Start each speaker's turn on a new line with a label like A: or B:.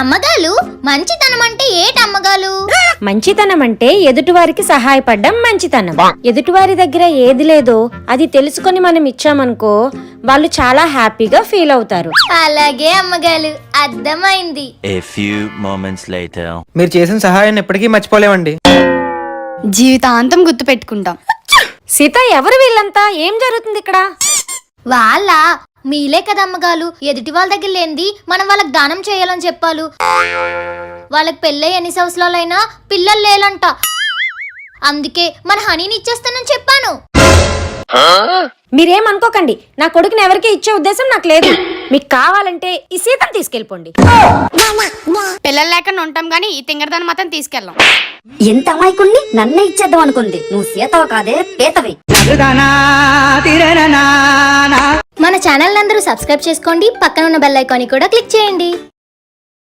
A: అమ్మగాలు మంచితనం అంటే ఏటమ్మగాలు?
B: మంచితనం అంటే ఎదుటివారికి సహాయపడడం మంచితనం. ఎదుటివారి దగ్గర ఏది లేదో అది తెలుసుకొని మనం ఇచ్చామనుకో వాళ్ళు చాలా హ్యాపీగా ఫీల్ అవుతారు.
A: అలాగే అమ్మగాలు, అర్థమైంది.
C: A few moments later.
D: మీరు చేసిన సహాయాన్ని ఎప్పటికీ మర్చిపోలేమండి.
E: జీవితాంతం గుర్తు పెట్టుకుంటాం.
B: సీత, ఎవరు వీళ్ళంతా? ఏం జరుగుతుంది ఇక్కడ?
A: వాళ్ళ మీలే కదా అమ్మగాలు, ఎదుటి వాళ్ళ దగ్గర లేనిది మనం వాళ్ళకి దానం చేయాలని చెప్పాలు. వాళ్ళకి పెళ్ళై ఎన్ని సంవత్సరాలైనా పిల్లలు లేలంట. అందుకే మన హనీని ఇచ్చేస్తానని చెప్పాను.
B: మీరేమనుకోకండి, నా కొడుకుని ఎవరికి ఇచ్చే ఉద్దేశం నాకు లేదు. మీకు కావాలంటే ఈ సీతను తీసుకెళ్ళిపోండి.
E: పిల్లలు లేకుండా ఉంటాం గానీ ఈ తింగరదాన్ని మాత్రం తీసుకెళ్ళాం.
F: ఎంత అమాయకుణ్ణి నన్నే ఇచ్చేద్దాం అనుకుంది. నువ్వు సీతవ కాదే, పేతవి.
A: మన ఛానల్ అందరూ సబ్స్క్రైబ్ చేసుకోండి, పక్కన ఉన్న బెల్ ఐకాన్ కూడా క్లిక్ చేయండి.